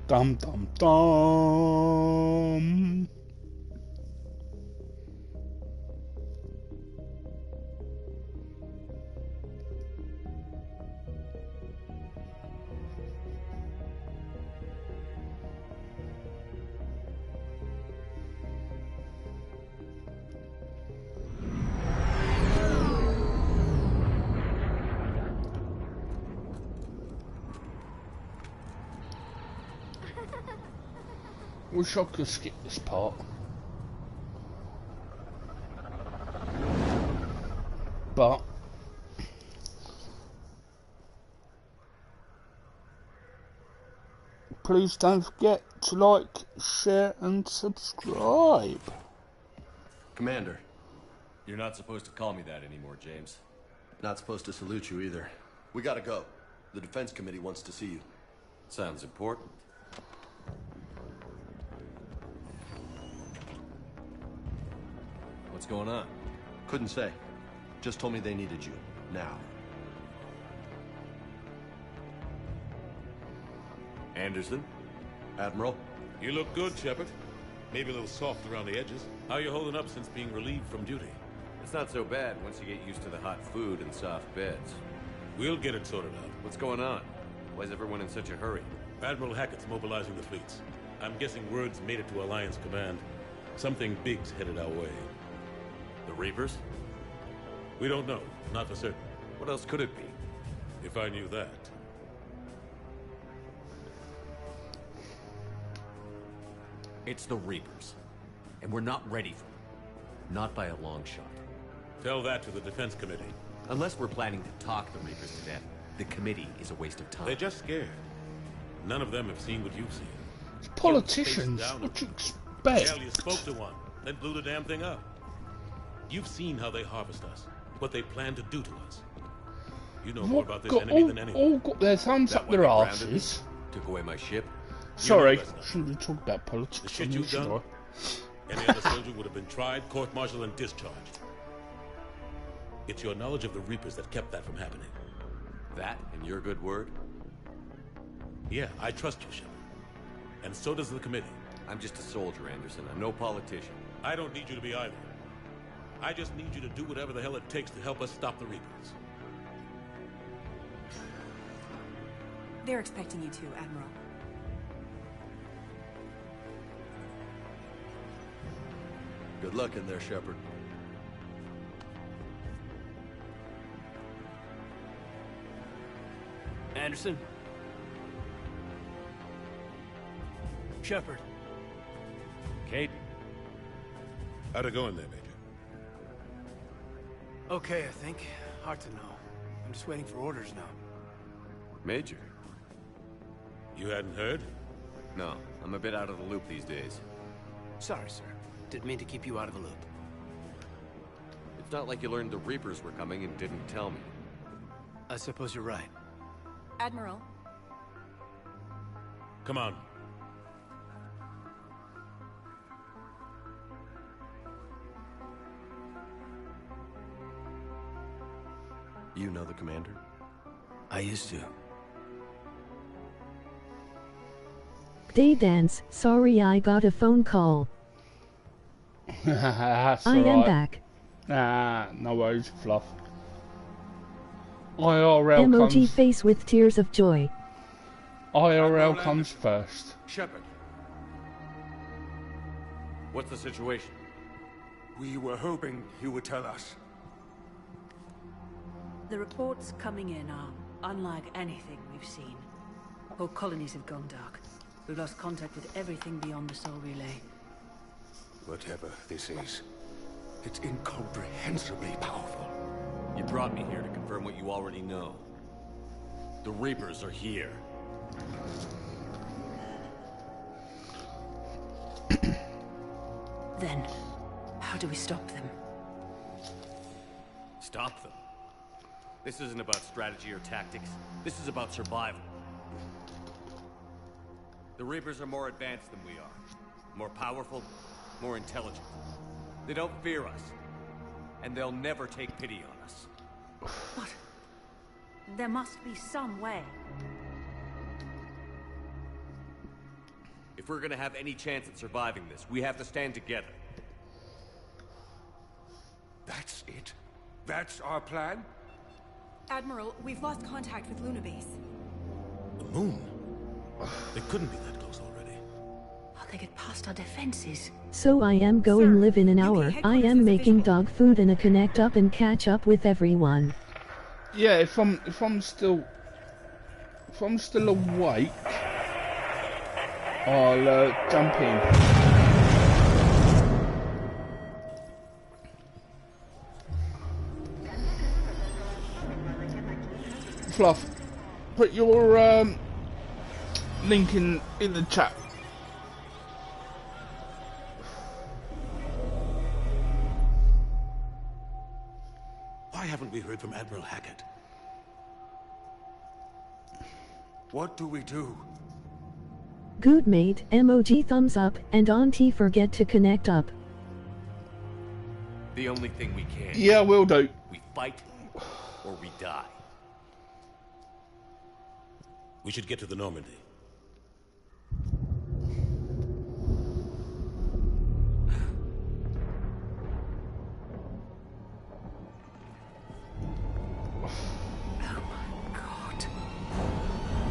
[SPEAKER 1] Dum dum dum. Wish I could skip this part. But please don't forget to like, share and subscribe.
[SPEAKER 3] Commander, you're not supposed to call me that anymore, James.
[SPEAKER 6] Not supposed to salute you either. We gotta go. The Defense Committee wants to see you.
[SPEAKER 3] Sounds important. What's going on?
[SPEAKER 6] Couldn't say. Just told me they needed you. Now.
[SPEAKER 3] Anderson?
[SPEAKER 6] Admiral?
[SPEAKER 4] You look good, Shepard. Maybe a little soft around the edges. How you holding up since being relieved from duty?
[SPEAKER 3] It's not so bad once you get used to the hot food and soft beds.
[SPEAKER 4] We'll get it sorted out.
[SPEAKER 3] What's going on? Why is everyone in such a hurry?
[SPEAKER 4] Admiral Hackett's mobilizing the fleets. I'm guessing word's made it to Alliance Command. Something big's headed our way.
[SPEAKER 3] The Reapers?
[SPEAKER 4] We don't know. Not for certain.
[SPEAKER 3] What else could it be?
[SPEAKER 4] If I knew that.
[SPEAKER 3] It's the Reapers. And we're not ready for them. Not by a long shot.
[SPEAKER 4] Tell that to the Defense Committee.
[SPEAKER 3] Unless we're planning to talk the Reapers to death, the committee is a waste of time.
[SPEAKER 4] They're just scared. None of them have seen what you've seen.
[SPEAKER 1] It's politicians. What do you expect?
[SPEAKER 4] Hell, you spoke to one, then blew the damn thing up. You've seen how they harvest us, what they plan to do to us. You know more about this enemy than anyone.
[SPEAKER 1] All got their thumbs
[SPEAKER 3] That
[SPEAKER 1] up
[SPEAKER 3] when
[SPEAKER 1] their
[SPEAKER 3] they grounded me,
[SPEAKER 1] asses.
[SPEAKER 3] Took away my ship.
[SPEAKER 1] Sorry,
[SPEAKER 4] that's not-
[SPEAKER 1] shouldn't be talking about
[SPEAKER 4] The
[SPEAKER 1] politics
[SPEAKER 4] shit
[SPEAKER 1] on
[SPEAKER 4] you've
[SPEAKER 1] this,
[SPEAKER 4] done,
[SPEAKER 1] should I?
[SPEAKER 4] any other soldier would have been tried, court-martialed, and discharged. It's your knowledge of the Reapers that kept that from happening.
[SPEAKER 3] That and your good word?
[SPEAKER 4] Yeah, I trust you, Shepard. And so does the committee.
[SPEAKER 3] I'm just a soldier, Anderson. I'm no politician.
[SPEAKER 4] I don't need you to be either. I just need you to do whatever the hell it takes to help us stop the Reapers.
[SPEAKER 7] They're expecting you to, Admiral.
[SPEAKER 6] Good luck in there, Shepard.
[SPEAKER 8] Anderson? Shepard? Kate?
[SPEAKER 4] How'd it go in there, Major?
[SPEAKER 8] Okay, I think. Hard to know. I'm just waiting for orders now.
[SPEAKER 3] Major?
[SPEAKER 4] You hadn't heard?
[SPEAKER 3] No, I'm a bit out of the loop these days.
[SPEAKER 8] Sorry, sir. Didn't mean to keep you out of the loop.
[SPEAKER 3] It's not like you learned the Reapers were coming and didn't tell me.
[SPEAKER 8] I suppose you're right.
[SPEAKER 7] Admiral,
[SPEAKER 4] Come on.
[SPEAKER 6] You know the commander?
[SPEAKER 8] I used to.
[SPEAKER 2] Daydance, sorry I got a phone call.
[SPEAKER 1] That's
[SPEAKER 2] I am
[SPEAKER 1] alright.
[SPEAKER 2] back.
[SPEAKER 1] Nah, no worries, Fluff. IRL
[SPEAKER 2] Emoji
[SPEAKER 1] comes.
[SPEAKER 2] face with tears of joy.
[SPEAKER 1] IRL comes first.
[SPEAKER 3] Shepard. What's the situation?
[SPEAKER 9] We were hoping you would tell us.
[SPEAKER 10] The reports coming in are unlike anything we've seen. Whole colonies have gone dark. We've lost contact with everything beyond the Soul Relay.
[SPEAKER 9] Whatever this is, it's incomprehensibly powerful.
[SPEAKER 3] You brought me here to confirm what you already know. The Reapers are here.
[SPEAKER 10] Then, how do we stop them?
[SPEAKER 3] Stop them. This isn't about strategy or tactics. This is about survival. The Reapers are more advanced than we are. More powerful, more intelligent. They don't fear us. And they'll never take pity on us.
[SPEAKER 10] What? There must be some way.
[SPEAKER 3] If we're gonna have any chance at surviving this, we have to stand together.
[SPEAKER 9] That's it? That's our plan?
[SPEAKER 7] Admiral, we've lost contact with Luna Base.
[SPEAKER 4] The moon? They couldn't be that close already.
[SPEAKER 10] How'd they get past our defenses?
[SPEAKER 2] So I am going
[SPEAKER 7] Sir,
[SPEAKER 2] live in an
[SPEAKER 7] UK
[SPEAKER 2] hour. I
[SPEAKER 7] headquarters
[SPEAKER 2] am
[SPEAKER 7] is
[SPEAKER 2] making
[SPEAKER 7] official.
[SPEAKER 2] dog food and a connect up and catch up with everyone.
[SPEAKER 1] Yeah, if I'm still awake, I'll jump in. Fluff, put your link in the chat.
[SPEAKER 4] Why haven't we heard from Admiral Hackett?
[SPEAKER 9] What do we do?
[SPEAKER 2] Good mate, emoji thumbs up, and auntie forget to connect up.
[SPEAKER 3] The only thing we can.
[SPEAKER 1] Yeah, will do.
[SPEAKER 3] We fight or we die.
[SPEAKER 4] We should get to the Normandy.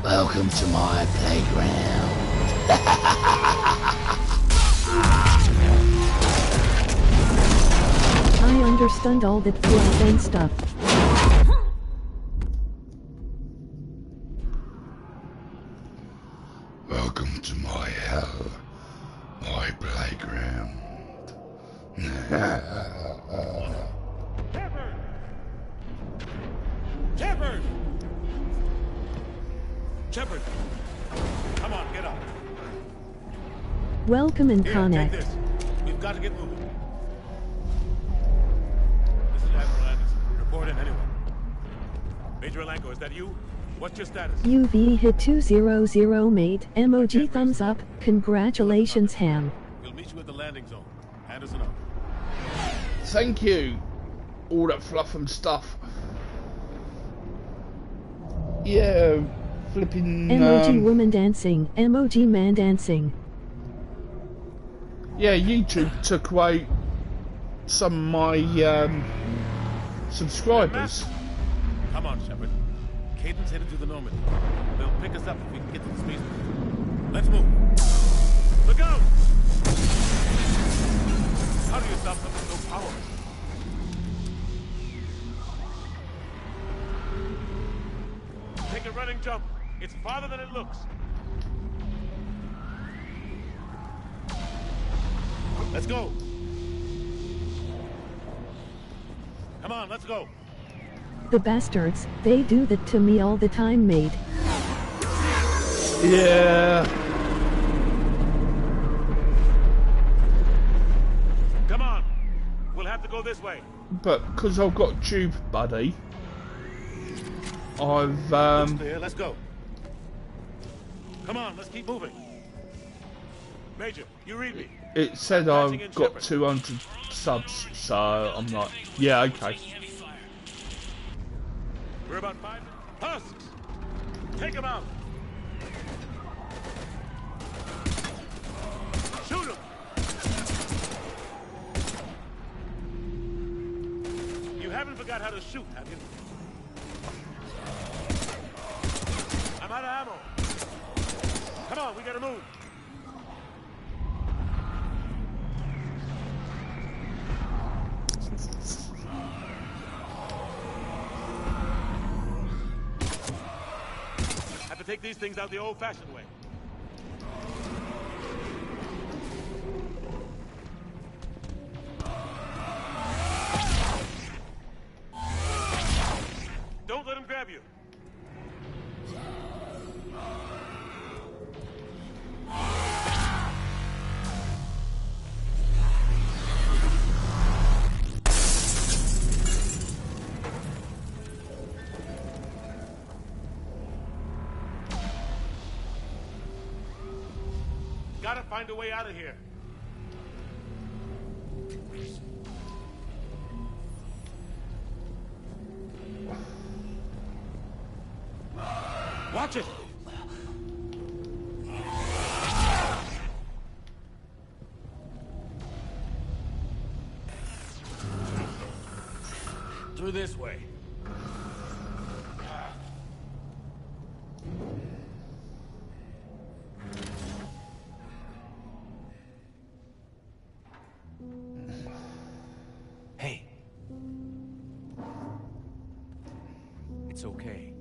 [SPEAKER 1] Welcome to my playground.
[SPEAKER 2] I understand all that fluff and stuff.
[SPEAKER 5] Welcome to my hell, my playground.
[SPEAKER 4] Shepard! Shepard! Shepard! Come on, get up.
[SPEAKER 2] Welcome and
[SPEAKER 4] Here,
[SPEAKER 2] connect.
[SPEAKER 4] take this. We've got to get moving. This is Admiral Anderson. Report in anyone. Major Alanko, is that you? What's your status?
[SPEAKER 2] UV hit 200 mate, emoji thumbs up, congratulations ham.
[SPEAKER 4] We'll meet you at the landing zone. Anderson up.
[SPEAKER 1] Thank you. All that fluff and stuff. Yeah, flipping.
[SPEAKER 2] Emoji woman dancing, emoji man dancing.
[SPEAKER 1] Yeah, YouTube took away some of my subscribers.
[SPEAKER 4] Come on, Shepard. Caden's headed to the Normandy. They'll pick us up if we can get to the spaceport. Let's move. Look out! How do you stop something so powerful? Take a running jump. It's farther than it looks. Let's go. Come Come on, let's go.
[SPEAKER 2] The bastards, they do that to me all the time, mate.
[SPEAKER 1] Yeah.
[SPEAKER 4] Come on. We'll have to go this way.
[SPEAKER 1] But because I've got tube buddy, I've
[SPEAKER 4] Looks clear. Let's go. Come on, let's keep moving. Major, you read me.
[SPEAKER 1] it said I've got 200 subs, so I'm like, yeah, okay.
[SPEAKER 4] We're about 5 husks. Take him out. Shoot him. You haven't forgot how to shoot, have you? I'm out of ammo. Come on, we gotta move. Have to take these things out the old-fashioned way. Don't let him grab you. Gotta find a way out of here. Watch it! Through this way. Hey. It's okay.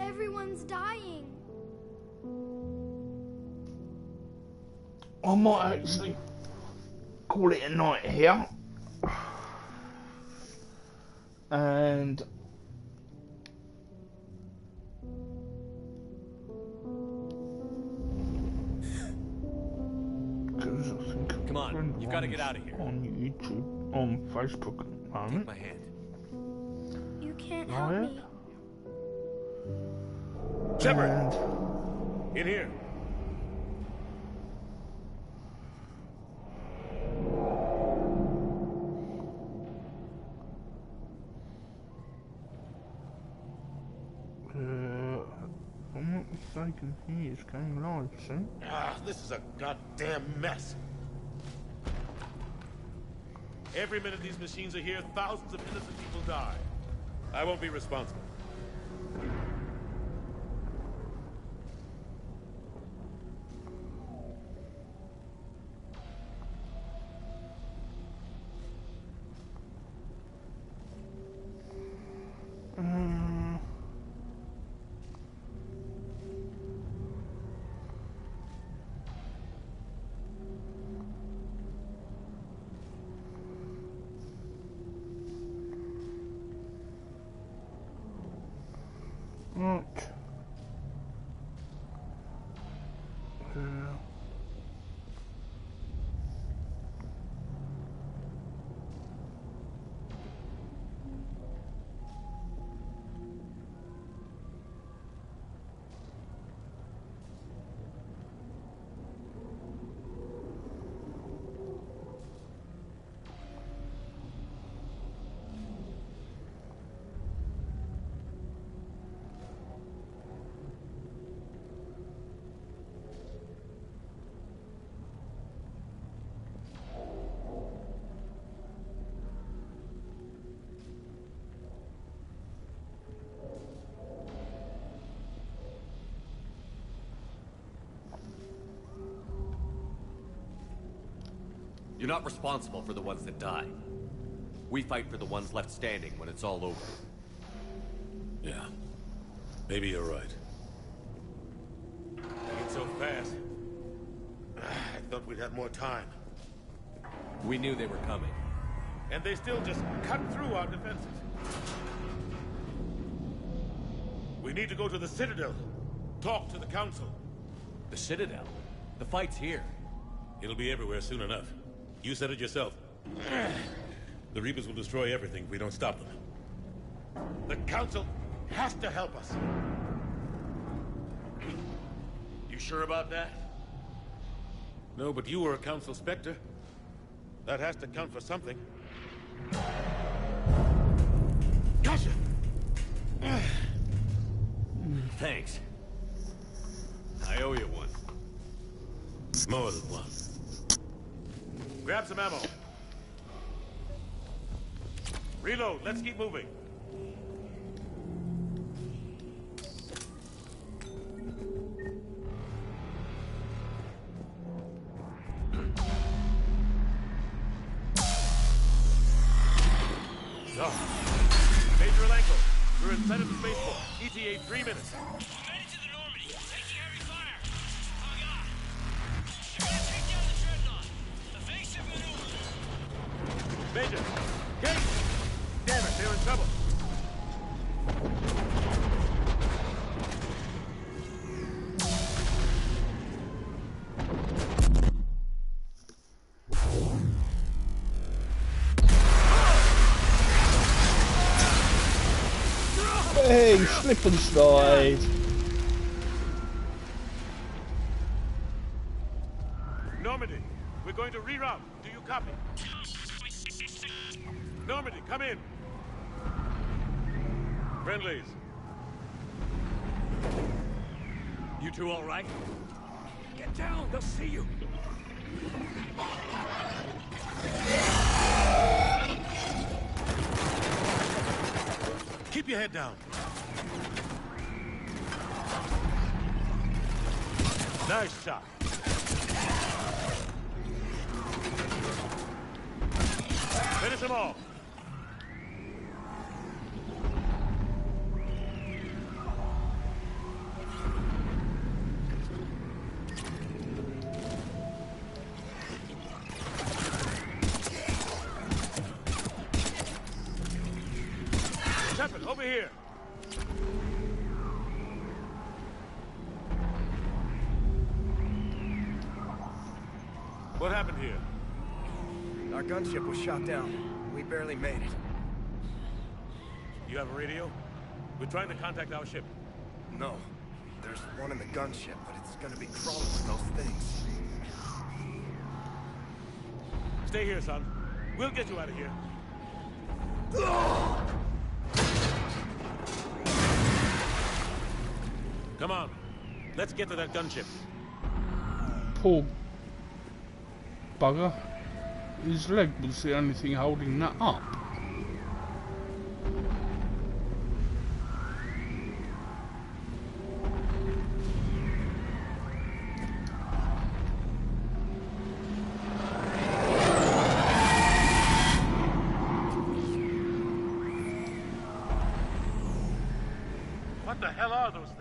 [SPEAKER 11] Everyone's dying.
[SPEAKER 1] I might actually call it a night here. And because I think
[SPEAKER 3] come on, you've got to get out of here.
[SPEAKER 1] On YouTube, on Facebook at the moment.
[SPEAKER 3] Take my hand.
[SPEAKER 11] You can't help me.
[SPEAKER 4] Shepard! In here.
[SPEAKER 1] I'm not mistaken, he is going live soon.
[SPEAKER 4] Ah, this is a goddamn mess. Every minute these machines are here, thousands of innocent people die. I won't be responsible.
[SPEAKER 1] Right.
[SPEAKER 3] You're not responsible for the ones that die. We fight for the ones left standing when it's all over.
[SPEAKER 4] Yeah. Maybe you're right. Ain't so fast. I thought we'd have more time.
[SPEAKER 3] We knew they were coming.
[SPEAKER 4] And they still just cut through our defenses. We need to go to the Citadel. Talk to the Council.
[SPEAKER 3] The Citadel? The fight's here.
[SPEAKER 4] It'll be everywhere soon enough. You said it yourself. The Reapers will destroy everything if we don't stop them. The Council has to help us.
[SPEAKER 6] You sure about that?
[SPEAKER 4] No, but you were a Council Spectre. That has to count for something. Gotcha!
[SPEAKER 3] Thanks. I owe you one.
[SPEAKER 4] More than one. Grab some ammo. Reload, let's keep moving. Major Alenko, we're inside of the spaceport. ETA 3 minutes.
[SPEAKER 12] Headed to the Normandy, taking heavy fire. Oh God! They're gonna take down the Dreadnought. Evasive maneuver.
[SPEAKER 4] Major, Kate! Damn it, they're in trouble.
[SPEAKER 1] Hey, slip and slide.
[SPEAKER 4] Normandy, we're going to reroute. Do you copy? Normandy, come in. Friendlies.
[SPEAKER 3] You two all right?
[SPEAKER 12] Get down, they'll see you.
[SPEAKER 4] Keep your head down. Nice shot. Finish them all. Shepard, over here. What happened here?
[SPEAKER 8] Our gunship was shot down. We barely made it.
[SPEAKER 4] You have a radio? We're trying to contact our ship.
[SPEAKER 8] No. There's one in the gunship, but it's gonna be crawling with those things.
[SPEAKER 4] Stay here, son. We'll get you out of here. Come on. Let's get to that gunship.
[SPEAKER 1] Poor bugger. His leg was the only thing holding that up.
[SPEAKER 4] What the hell are those things?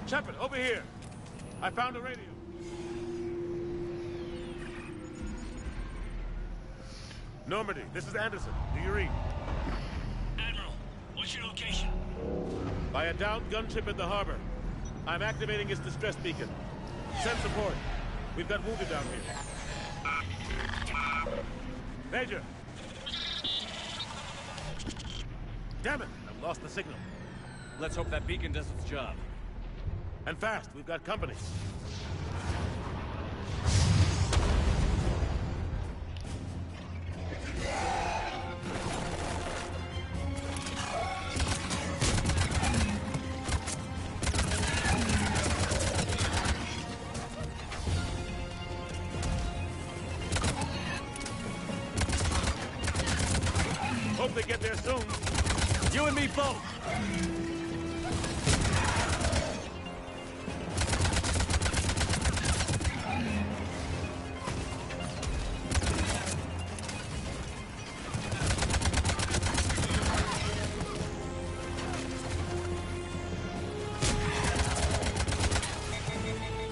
[SPEAKER 4] Shepard, over here. I found a radio. Normandy, this is Anderson. Do you read?
[SPEAKER 12] Admiral, what's your location?
[SPEAKER 4] By a downed gunship in the harbor. I'm activating its distress beacon. Send support. We've got wounded down here. Major! Damn it! I've lost the signal.
[SPEAKER 3] Let's hope that beacon does its job.
[SPEAKER 4] And fast, we've got company. Hope they get there soon.
[SPEAKER 3] You and me both!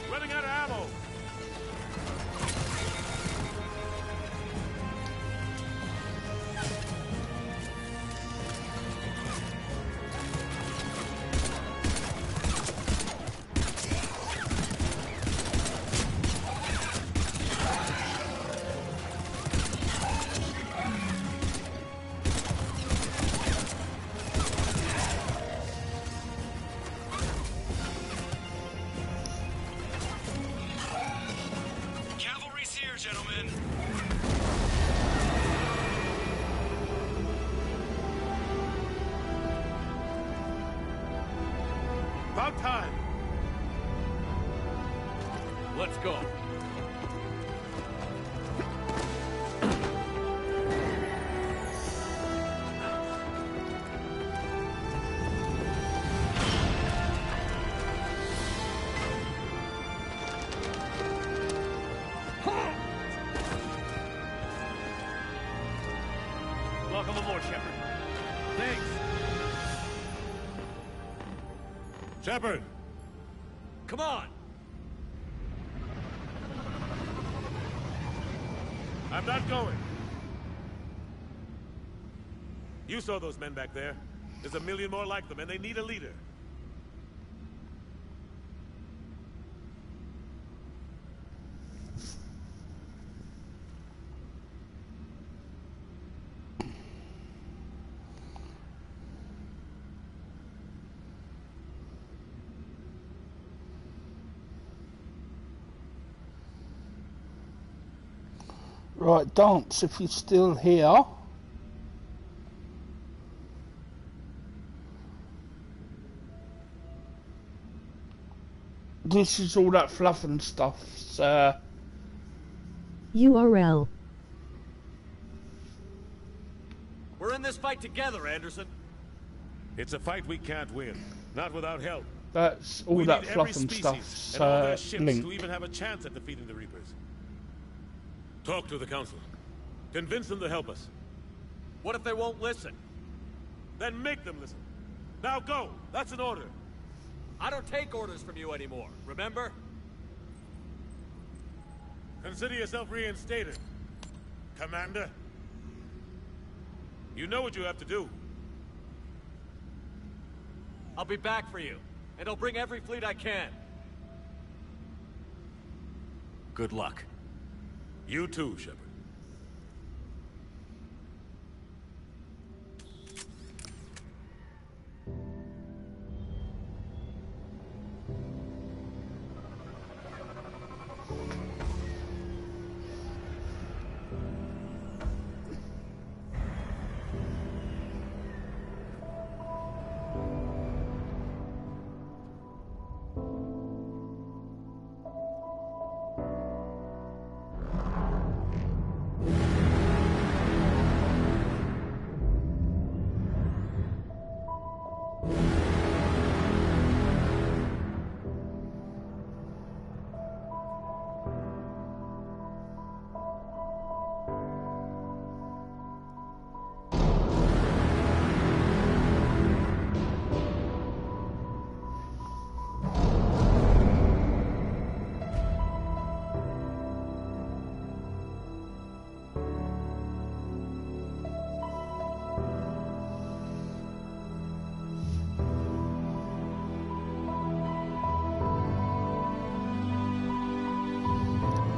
[SPEAKER 4] Running out of ammo.
[SPEAKER 12] Cavalry's here, gentlemen.
[SPEAKER 4] About time.
[SPEAKER 3] Let's go.
[SPEAKER 4] Welcome aboard, Shepard.
[SPEAKER 3] Thanks.
[SPEAKER 4] Shepard!
[SPEAKER 3] Come on!
[SPEAKER 4] I'm not going. You saw those men back there. There's a million more like them, and they need a leader.
[SPEAKER 1] Right, Dance, if you're still here. This is all that fluff and stuff, so...
[SPEAKER 2] URL.
[SPEAKER 3] We're in this fight together, Anderson.
[SPEAKER 4] It's a fight we can't win. Not without help.
[SPEAKER 1] That's all
[SPEAKER 4] We
[SPEAKER 1] that
[SPEAKER 4] need
[SPEAKER 1] fluff
[SPEAKER 4] every
[SPEAKER 1] and
[SPEAKER 4] species
[SPEAKER 1] stuff's
[SPEAKER 4] and all their ships to
[SPEAKER 1] linked.
[SPEAKER 4] even have a chance at defeating the Reapers. Talk to the Council. Convince them to help us.
[SPEAKER 3] What if they won't listen?
[SPEAKER 4] Then make them listen. Now go! That's an order.
[SPEAKER 3] I don't take orders from you anymore, remember?
[SPEAKER 4] Consider yourself reinstated, Commander. You know what you have to do.
[SPEAKER 3] I'll be back for you, and I'll bring every fleet I can. Good luck.
[SPEAKER 4] You too, Shepard.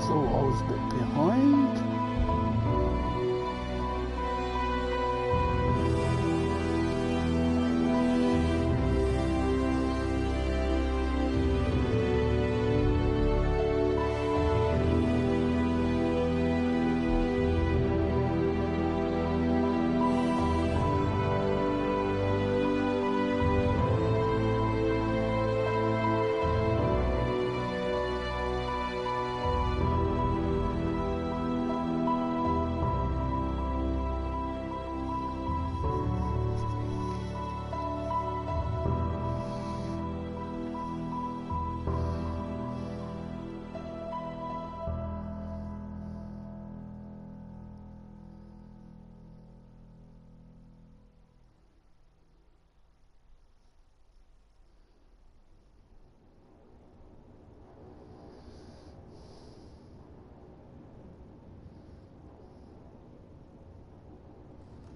[SPEAKER 1] So I was a bit behind.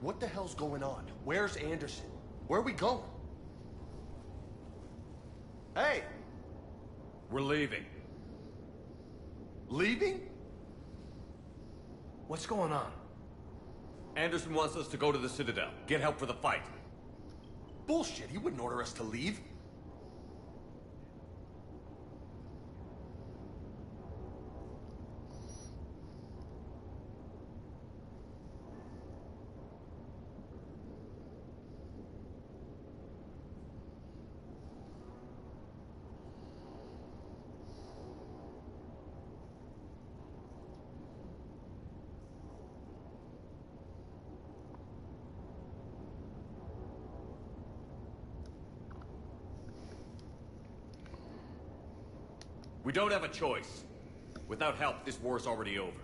[SPEAKER 6] What the hell's going on? Where's Anderson? Where are we going? Hey!
[SPEAKER 13] We're leaving.
[SPEAKER 6] Leaving? What's going on?
[SPEAKER 13] Anderson wants us to go to the Citadel. Get help for the fight.
[SPEAKER 6] Bullshit, he wouldn't order us to leave.
[SPEAKER 13] We don't have a choice. Without help, this war's already over.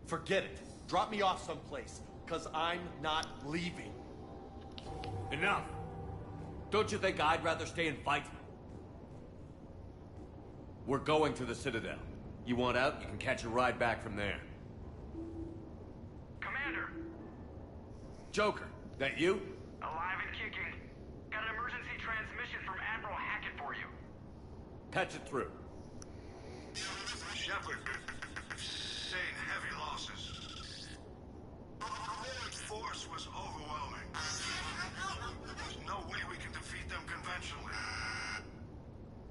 [SPEAKER 6] Forget it. Drop me off someplace, because I'm not leaving.
[SPEAKER 13] Enough! Don't you think I'd rather stay and fight? We're going to the Citadel. You want out, you can catch a ride back from there.
[SPEAKER 14] Commander!
[SPEAKER 13] Joker, that you?
[SPEAKER 14] Alive and kicking. Got an emergency transmission from Admiral Hackett for you.
[SPEAKER 13] Patch it through.
[SPEAKER 5] Shepard, saying heavy losses. The Royal force was overwhelming. There's no way we can defeat them conventionally.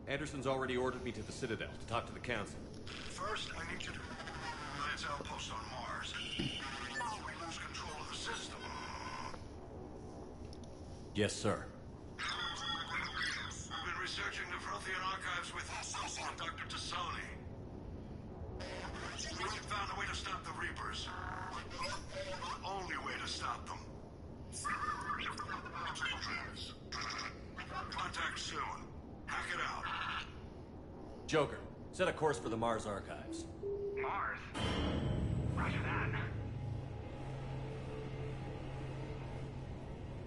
[SPEAKER 13] Anderson's already ordered me to the Citadel to talk to the Council.
[SPEAKER 5] First, I need you to lance outpost on Mars. We lose control of the system.
[SPEAKER 3] Yes, sir.
[SPEAKER 5] We've been researching the Prothean archives with Dr. Tassoni. We found a way to stop the Reapers. The only way to stop them. Contact soon. Hack it out.
[SPEAKER 3] Joker, set a course for the Mars archives.
[SPEAKER 14] Mars? Roger that.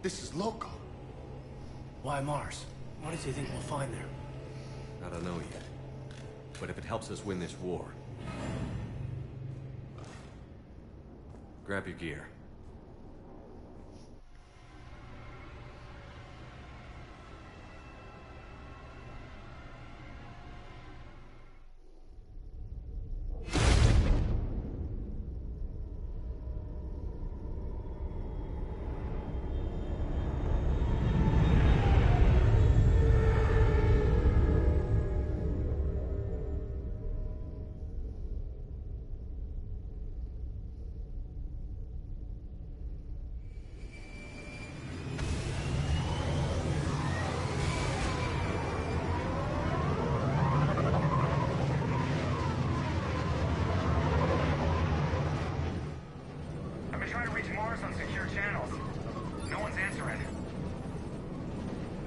[SPEAKER 6] This is loco.
[SPEAKER 8] Why Mars? What does he think we'll find there?
[SPEAKER 3] I don't know yet. But if it helps us win this war... Grab your gear.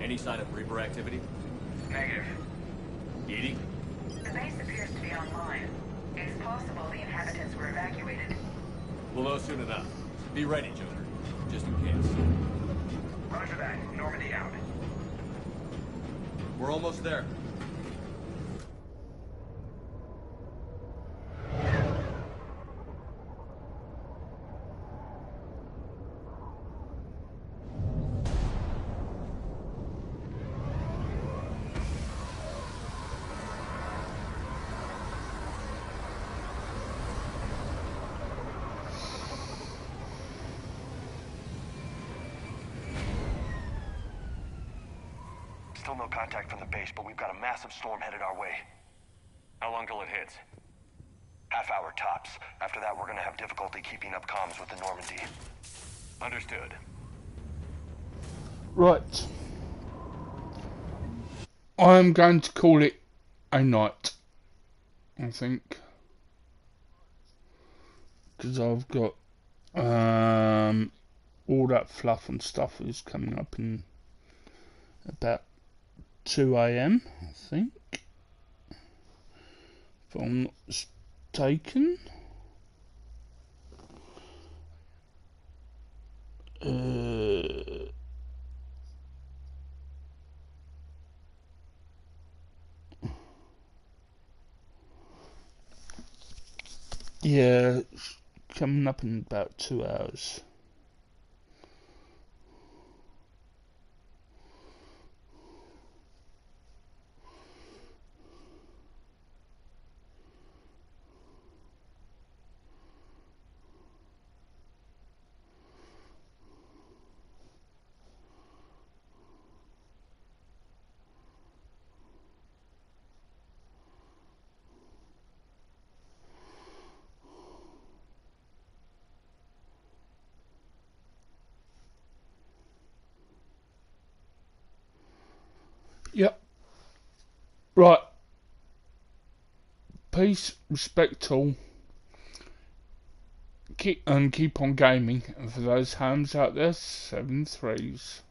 [SPEAKER 3] Any sign of Reaper activity?
[SPEAKER 14] Negative.
[SPEAKER 3] Edie?
[SPEAKER 15] The base appears to be online. It's possible the inhabitants were evacuated.
[SPEAKER 3] We'll know soon enough. Be ready, Joker. Just in case.
[SPEAKER 14] Roger that. Normandy out.
[SPEAKER 3] We're almost there.
[SPEAKER 8] Still no contact from the base, but we've got a massive storm headed our way.
[SPEAKER 14] How long till it hits?
[SPEAKER 8] Half hour tops. After that, we're gonna have difficulty keeping up comms with the Normandy.
[SPEAKER 14] Understood.
[SPEAKER 1] Right. I'm going to call it a night, I think. Because I've got all that fluff and stuff is coming up in about 2 AM, I think, if I'm not mistaken. Yeah, it's coming up in about 2 hours. Yep. Right. Peace, respect all. Keep on gaming. And for those hams out there, 7 threes.